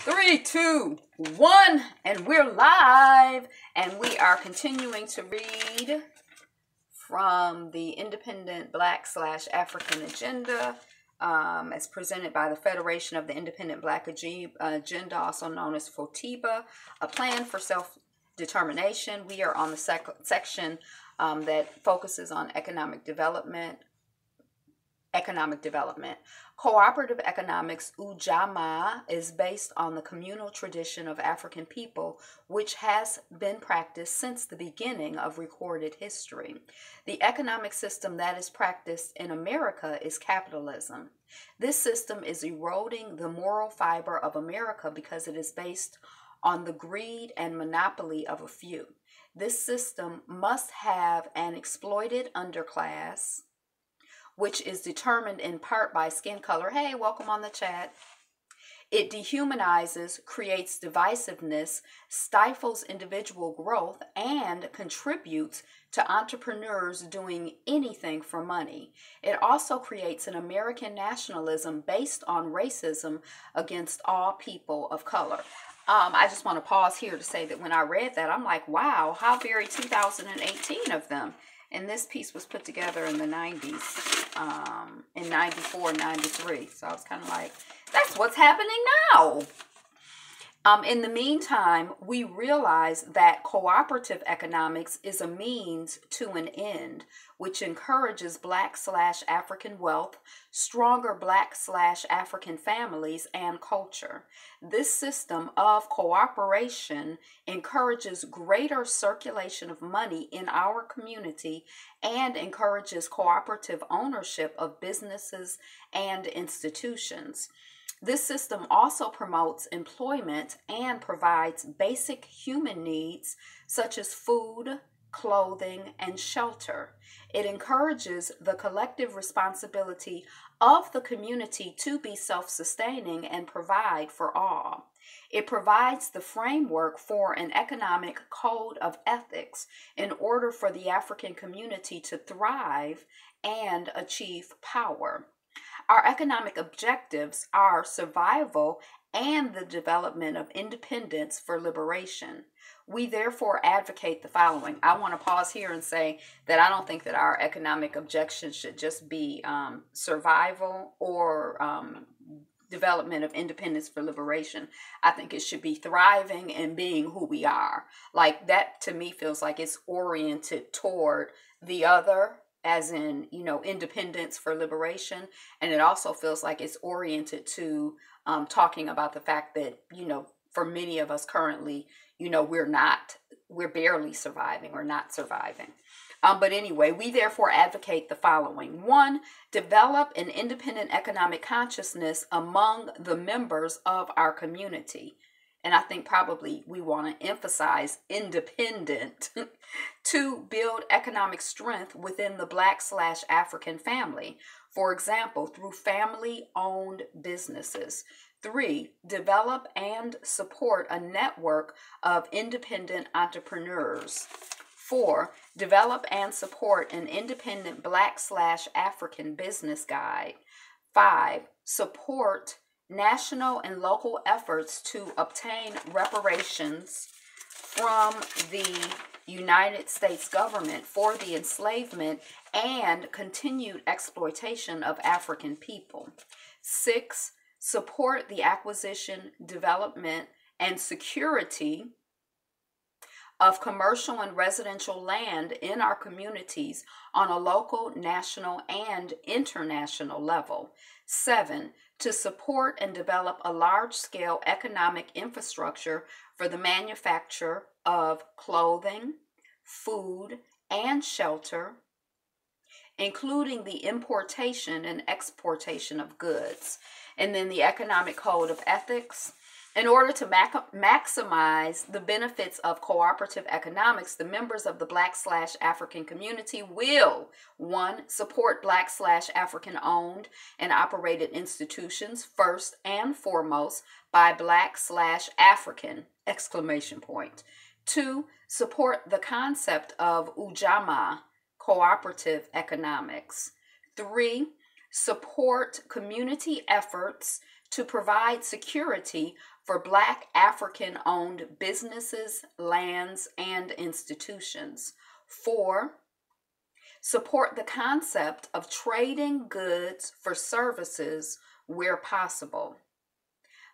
Three, two, one, and we're live. And we are continuing to read from the Independent Black/African Agenda, as presented by the Federation of the Independent Black Agenda, also known as FOTIBA, a plan for self-determination. We are on the section that focuses on economic development. Cooperative economics, ujamaa, is based on the communal tradition of African people, which has been practiced since the beginning of recorded history. The economic system that is practiced in America is capitalism. This system is eroding the moral fiber of America because it is based on the greed and monopoly of a few. This system must have an exploited underclass, which is determined in part by skin color. Hey, welcome on the chat. It dehumanizes, creates divisiveness, stifles individual growth, and contributes to entrepreneurs doing anything for money. It also creates an American nationalism based on racism against all people of color. I just want to pause here to say that when I read that, I'm like, wow, how very 2018 of them. And this piece was put together in the 90s, in 94, 93. So I was kind of like, that's what's happening now. In the meantime, we realize that cooperative economics is a means to an end, which encourages Black/African wealth, stronger Black/African families, and culture. This system of cooperation encourages greater circulation of money in our community and encourages cooperative ownership of businesses and institutions. This system also promotes employment and provides basic human needs such as food, clothing, and shelter. It encourages the collective responsibility of the community to be self-sustaining and provide for all. It provides the framework for an economic code of ethics in order for the African community to thrive and achieve power. Our economic objectives are survival and the development of independence for liberation. We therefore advocate the following. I want to pause here and say that I don't think that our economic objectives should just be survival or development of independence for liberation. I think it should be thriving and being who we are. Like that to me feels like it's oriented toward the other, as in, independence for liberation. And it also feels like it's oriented to talking about the fact that, for many of us currently, we're barely surviving or not surviving. But anyway, we therefore advocate the following. 1, develop an independent economic consciousness among the members of our community. And I think probably we want to emphasize independent. 2, build economic strength within the Black/African family. For example, through family-owned businesses. 3, develop and support a network of independent entrepreneurs. 4, develop and support an independent Black/African business guide. 5, support national and local efforts to obtain reparations from the United States government for the enslavement and continued exploitation of African people. 6, support the acquisition, development, and security of commercial and residential land in our communities on a local, national, and international level. 7, to support and develop a large-scale economic infrastructure for the manufacture of clothing, food, and shelter, including the importation and exportation of goods. And then the Economic Code of Ethics. In order to maximize the benefits of cooperative economics, the members of the Black/African community will, 1, support Black/African owned and operated institutions first and foremost by Black/African, ! 2, support the concept of ujamaa, cooperative economics. 3, support community efforts to provide security for Black African-owned businesses, lands, and institutions. 4. Support the concept of trading goods for services where possible.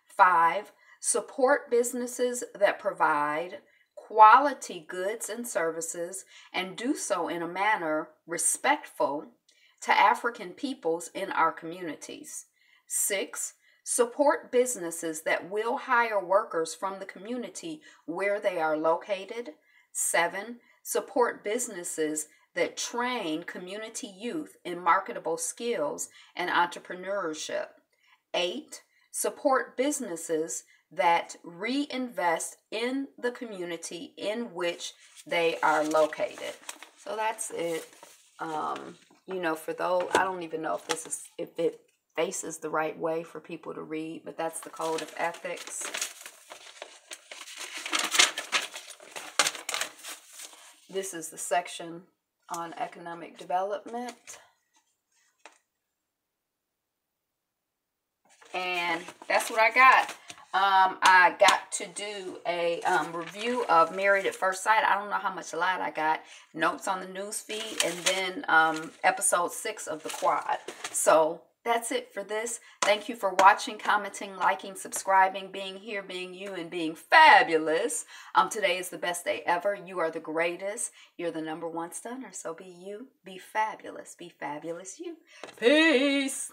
5. Support businesses that provide quality goods and services and do so in a manner respectful to African peoples in our communities. 6. Support businesses that will hire workers from the community where they are located. 7. Support businesses that train community youth in marketable skills and entrepreneurship. 8. Support businesses that reinvest in the community in which they are located. So that's it. For those, I don't even know if it faces the right way for people to read, but that's the Code of Ethics. This is the section on economic development. And that's what I got. I got to do a review of Married at First Sight. I don't know how much light I got. Notes on the news feed. And then episode 6 of the quad. So that's it for this. Thank you for watching, commenting, liking, subscribing, being here, being you, and being fabulous. Today is the best day ever. You are the greatest. You're the #1 stunner. So be you. Be fabulous. Be fabulous you. Peace.